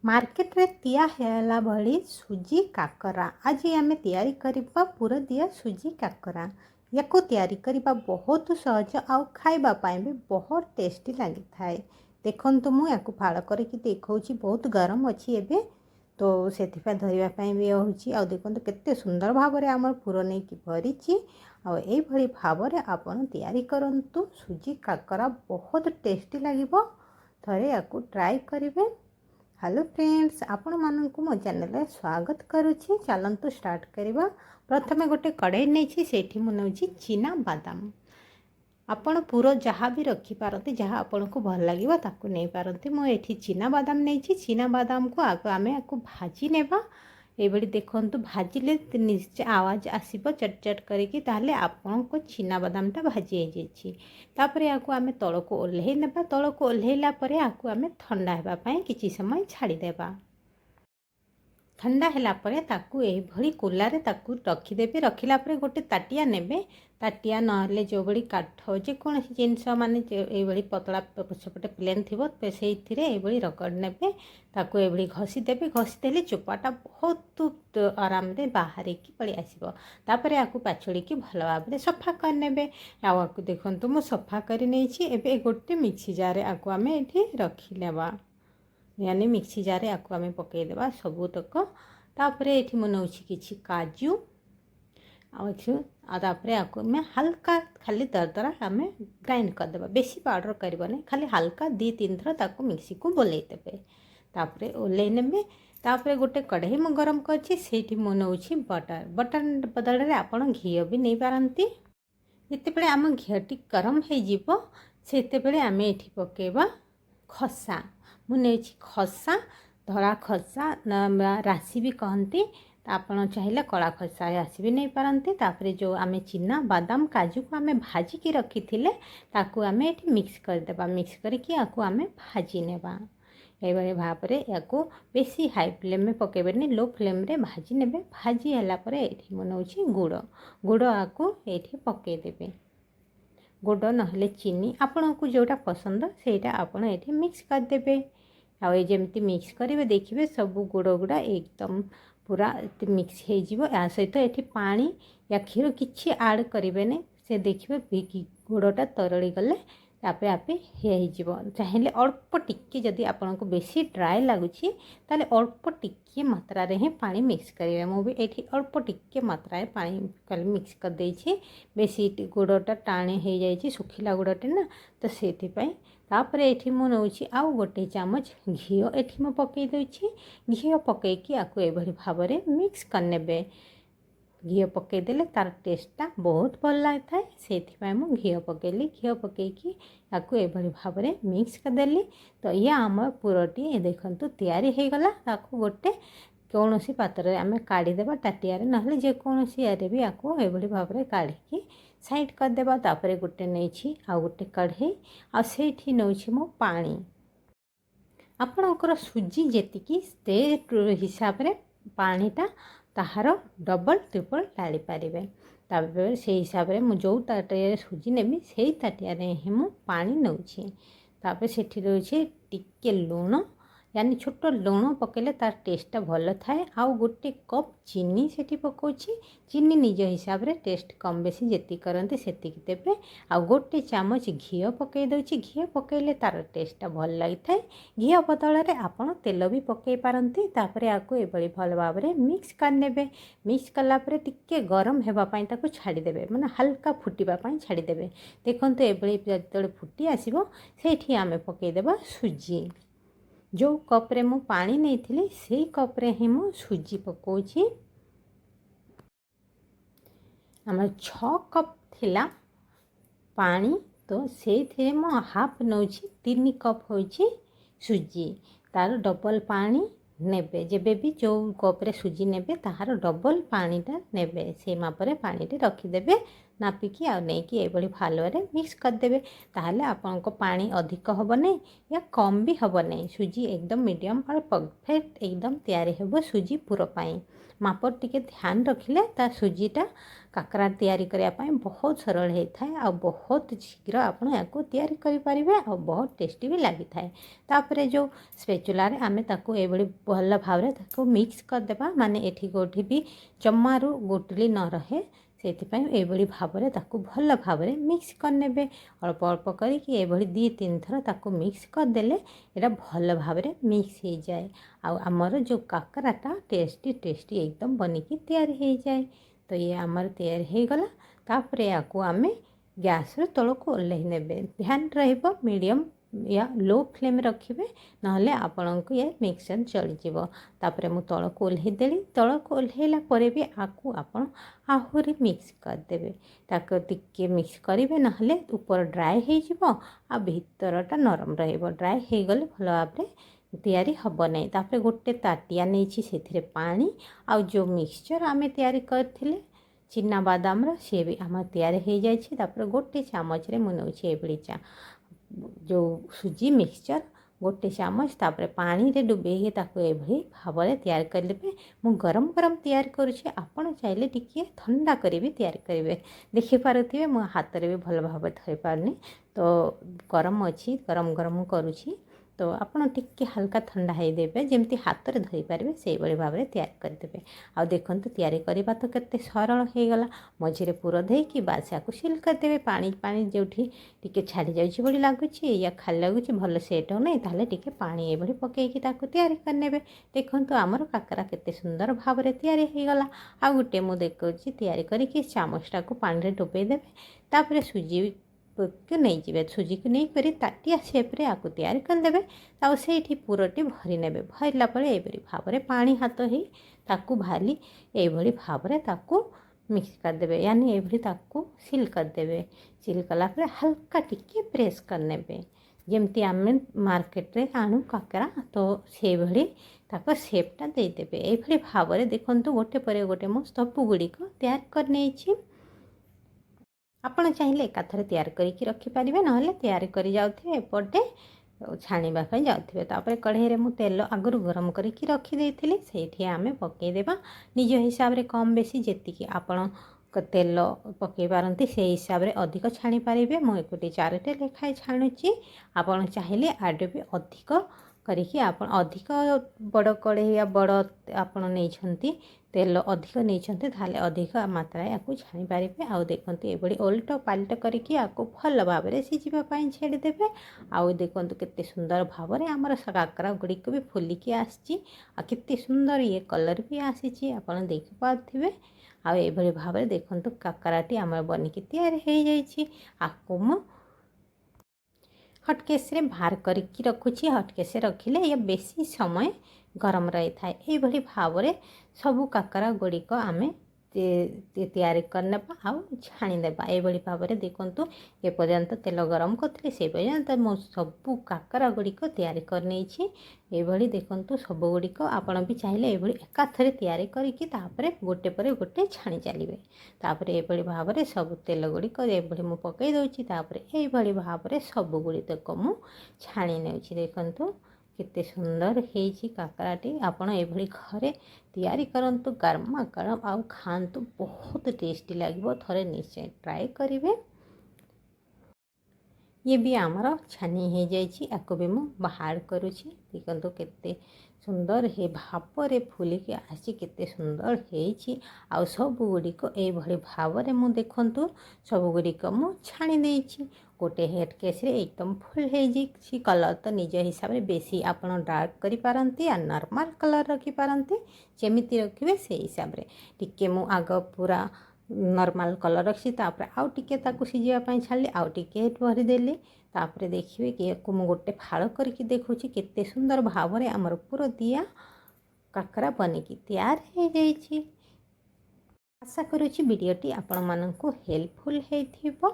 Market रे तिया हेला भली सुजी काकरा आज आम तैयारी करबा पूरा दिया सुजी काकरा या तैयारी करबा बहुत सहज आउ खाइबा पाए भी बहुत टेस्टी लगी थाए। देखंतु मु याकु फाड़ करके देखौछि बहुत गरम अछि एबे तो सेथिपा धरिबा पाए भी होछि आ देखंतु केते सुंदर भाबरे हमर पूरा नै कि भरिछि आ एई भली भाबरे आपण तैयारी करंतु सुजी काकरा बहुत टेस्टी लागिबो। थरे याकु ट्राई करिवे। हेलो फ्रेंड्स, आपण मानक मो चैनल स्वागत करुछि। चलंतु स्टार्ट करबा। प्रथमे गोटे कड़ाई नहीं सेठी मु नउछि चीना बादाम। आपण पूरा जहाँ भी रखी पारते जहाँ आपन को भल लगिबा ताकू नै पारते। मो एठी चीना बादाम नहीं चीना बादाम को आमे आकु भाजी नेबा। एबडी देखंतु भाजिले निश्चय आवाज आसीबो चट चट करके ताहले आपन को चीना बादामटा भाजी हे जेछि। तापरे आकु आमे तळको ओल्हेइ नेबा। तळको ओल्हेइला परे आकु आमे ठंडा हेबा पई किछि समय छाडी देबा। ठंडा हैला परे ताकू एही भली कुलारे ताकू रखी देबे। रखिला परे गोटे ताटिया नेबे। ताटिया नहले जो बड़ी काठ जे कोन जिंस माने एही भली पतला पछपटे प्लेन थिबो सेइथिरे एही भली रगड़ नेबे। ताकू एही भली घसी देबे। घसी देले चोपाटा बहुत आराम रे बाहर की पड़ी आसीबो। तापरे आकु पाछड़ी की भलो भाबरे सफा कर नेबे। आकु देखंतु मु सफा करि नेछि। एबे गोटे मिक्सी जार आकु आमे एठी रखि लेबा। यानी मिक्सी जार आकु आमे पकई देबा सबुतक। तापरे एठी मु नउछि किछि काजू तापरे आकु आमे हल्का खाली दरदरा आमे ग्राइंड कर देबा। बेसी पाउडर करबो नै, खाली हल्का 2-3 थर ताकु मिक्सी को बोलै देबे। तापरे ओलै नेबे। तापरे गोटे कढ़ाई मु गरम करछि सेठी मु नउछि बटर। बटर बदल रे आपण घी भी नै पारंती। जते बेले आम घी गरम हे जिवो सेते बेले आमे एठी पकेबा खसा। मु नेछि खसा, धड़ा खसा राशि भी कहती। आपण चाहिए कला खसा राशि भी नहीं पारंती। तापरे जो आमे चीना बादाम काजू को आमे भाजी की रखी थिले ताकू आमे एठी मिक्स कर देबा। मिक्स करके आकू आमे भाजी नेबा। एबरे भाबरे याकू बेसी हाई फ्लेम में पकेबेनी, लो फ्लेम रे भाजी नेबे। भाजी हला परे एठी मनौछि गुड़। गुड़ आकू एठी पके देबे। गुड़ नहले चीनी आपण को जोटा पसंद सेटा आपण एठी मिक्स कर देबे। आ जेमती मिक्स करेंगे देखिए सब गुड़ गुड़ा एकदम पूरा मिक्स हो जिवो। या सहित एठी पानी या क्षीर किछि ऐड करेंगे नहीं। से देखिए गुड़टा तरली गले आपे आपे हो चाहिए अल्प टिके जदि आपन को बेसी ड्राए लगुच ताले अल्प टिके मात्रा रे ही पानी मिक्स करेंगे। मु भी एठी अल्प टिके मात्रा रे पानी कल मिक्स कर देछि। बेसी गुड़टा टाणे हो जाइछि सुखिला गुड़टे ना तो सेति पई। तापरे एठी मु नउछि आउ गोटे चामच घी एठी मु पकई देछि। घी पकईकी आकु एभली भाबरे मिक्स कर नेबे। घी पकई देले तार टेस्टटा बहुत भल लागै। सेथिपाई मु घी पकेली। घी पकईकी आकु एभली भाबरे मिक्स कर देली। तो ये आम पुरटी देखंतु तैयारी हे गला। ताकु गोटे कौनसी पात्र आमे काढ़ी देबा टाटिया रे नहले जे कौनसी आरे भी आकु एभली भाबरे काढ़ी साइड कर देबा। तापरे गोटे नेछि आ गोटे कढ़ई आ सेठी नउछि मो पानी। आपणकर सुजी जेतिकी से हिसाब रे पानीटा ताहार डबल ट्रिपल ढाली पारिबे। तापर से हिसाब रे मु जो ताटिया सुजी नेबी सेही ताटिया रे ही मु पानी नउछि। तापर सेठी रहउछि टिके लूण, यानी छोट लूण पकेले तार टेस्टटा भल थाए। आउ गोटे कप चीनी सेठी पकोछि। चीनी निज हिसाब रे टेस्ट कम बेसी जेति करंते सेतिक देबे। आ गोटे चामच घी पकई दउछि। घी पकेले तार टेस्टटा भल लागि थाए। घी बदल रे आपण तेल भी पकई पारंती। तापरे आकु एबळी भल भाबरे मिक्स कर नेबे। मिक्स कला परे टिके गरम हेबा पई ताकु छाडी देबे, माने हल्का फुटिबा पई छाडी देबे। देखंतु एबळी जतळे फुटी आसीबो सेठी आमे पकई देबा सुजी। जो कप रे मु पानी नहीं थी से कप रे ही मु सुजी पकोछि। आम 6 कप थिला पानी तो से थे मु हाफ नौछि 3 कप होछि सुजी। तार डबल पानी नेबे। जेबे भी जो कप रे सुजी नेबे ताहार डबल पानीटा नेबे। से मापरे पानी टे रखी देबे। नापिकी आ नहीं ये भालुआ मिक्स करदे। ताहले आपनको पानी अधिक हम नहीं या कम भी हम नहीं। सुजी एकदम मीडियम और परफेक्ट एकदम तैयारी हो सुजी पुर पाई। माप टिके ध्यान रखिले ता सुजीटा काकरा तैयारी करने बहुत सरल होता है। आ बहुत शीघ्र आप तैयारी करें और बहुत टेस्टी भी लगी थाए। तापर जो स्पेचुलारे आम ताको ये भल भाव मिक्स करदे माने एठी कोठी भी जमारू गोटली न रहे से भाव भल भाव मिक्स करने। अल्प अल्प करके 2-3 थर ताको मिक्स करदेले ये भल भाव मिक्स हो जाए। आमर जो काकराटा टेस्टी टेस्टी एकदम बनिकी तैयारी हो जाए। तो ये आमर तैयारी हो गला। तापर या आम गैस तल को ओल्लई ने। ध्यान रहिबो मीडियम या लो फ्लेम रखिए नहले आपण को ये मिक्सचर चढ़ीज। तापर मु तल को ओल्लई देली। तल को ओल्लैला परे भी आकु आपण आहुरी मिक्स करदेवे। ताको टिके मिक्स करेंगे नहले ऊपर ड्राए हो भीतरटा नरम रहिबो। ड्राए हो गले भल भाव तैयारी हम नहीं। तापर गोटे ताटिया नहीं से पानी आ जो मिक्सचर आम तैयारी करथिले चिना बादाम सी भी आम तैयारी हो जाए। तापर गोटे चामच रे मुझे ये जो सुजी मिक्सचर गोटे चामच तापर पानी रे डुबे भाव तैयार करेंगे। मु गरम गरम तैयार करुँचे आपण चाहिए टिके ठंडा कर भी तैयार करेंगे। देखिपे मो हाथ में भी भल भाव धरी पारनी तो गरम अच्छी गरम गरम करुँची। तो आपड़ टिके हल्का ठंडा होदेवे जमी हाथ में धरी पारे से भाव में तैयार करदे। आ देखो तैयारी करवा तो केते सरल हो गला। मझे पुर देकी बास या सिल करदे। पानी पानी जो टिके छाड़ी जाऊँगी लगुच या खाली लगुच भल सेट हो नहीं ताले टिके पानी ये पकईकी तैयारी करने। देखो आमर काकरा केते सुंदर भाव में तैयारी हो गला। आ गोटे मुझे देखी तैयारी करके चामचटा को पानी में डुबेदेवे। तापर सुजी को नहीं जाए सुजी को नहीं कर ताटिया सेप्रे आपको तैयारी करदे। से पुरटी भरी ने भरला भाव में पानी हाथ ही ताकू भाली ये भाव में ताकू मिक्स करदे यानी ये सिल करदे। सिल कलापर हल्का टिके प्रेस करने जमती आम मार्केट रे आणु काकरा तो से भली सेपटा देदेवे। ये भाव में देखो गोटे पर गोटे मु सब गुड़िक तैयार कर नहीं। आपण चाहिए एकाथरे तैयार करके रखिपारे ना तैयारी कर जाऊे एपटे छाणीवाई जाऊे। तापर कढ़ई में तेल आगु गरम करके रखीदे से आम पकईदेवा निज हिसाब से कम बेसी जी आपण तेल पकई पारती से हिसाब से अधिक छाणी पारे। मुझे 4टे लेखाएं छाणुची आपण चाहिए आडे भी अधिक करिकी आपण अधिक बड़ कढ़ई या बड़ आपण नहीं तेल अधिक नहीं ताले अधिक मात्रा या छाणी पारे। आउ देखते ये ओल्ट पाल्ट करके आपको भल भाव में सीझापी छेड़देवे। आउ देखो केते सुंदर भाव में आमर काकरा गुड़िक भी फुलिकी आते सुंदर ये कलर भी आसी आपड़ देखिपे। आउ ये भाव में देखो काकराटी आम बनिकी तैयारी हो जाइए। आपको मु हटकेस रे बाहर करके रखुची। हटकेस रखिले ये बेसी समय गरम रही था। ये भाव में सबू काकरा गुड़िक आम तैयारी करने आउ छाणीदेवा। ये भाव में देखूँ ये पर्यंत तेल गरम करी से पर्यंत मो सबू काकरा गुड़िक तैयारी कर नहीं। ये देखूँ सब गुड़िक आपण भी चाहिए ये एकाथरे तैयारी करके गोटे पर गोटे छाणी चलिए। तापर ये भाव में सब तेल गुड़िक ये मु पकई दूची। ये भाव में सब गुड़िक मु छाणी नौची। देखूँ केते सुंदर है काकराटी। आपण ये घरे तैयारी करंतु गरमा गरम आउ खातु बहुत टेस्टी लगे। थरे निश्चय ट्राए करेंगे। ये भी आमर छानी हो जाइए। आपको भी मु बाहर करुँची। देखो केते सुंदर है भाव में फुलिकी आसी केते सुंदर है। आउ सब गुड़िक ये भाव में मु देखूँ सब गुड़िक मु छाणी देछि। गोटे हेड केस रे एकदम फुल है कलर तो निज हिसाब से बेसी आपन डार्क करि पारंती या नॉर्मल कलर रखी पारंती जेमिति रखिए से हिसाब से। टिके मु आग पूरा नॉर्मल कलर रखी तापर आउ टिके ताकू सीझापी छाड़ी आउ टिके भरीदेली। तापर देखिए कि मु गोटे फाड़ करके देखुची केते सुंदर भाव में आमर पूरा दिया काकरा बनिकी तैयार हो जाइए। आशा करुँची वीडियोटी आपण माननकु हेल्पफुल हेथिबो।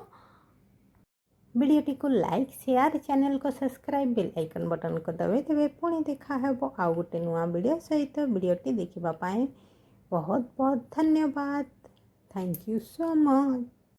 वीडियोटी को लाइक शेयर चैनल को सब्सक्राइब बेल आइकन बटन को दबाई देवे। पुणी देखा हेबो आउ गोटे नुआ वीडियो सहित। वीडियोटी देखिबा पाए बहुत बहुत धन्यवाद। Thank you so much.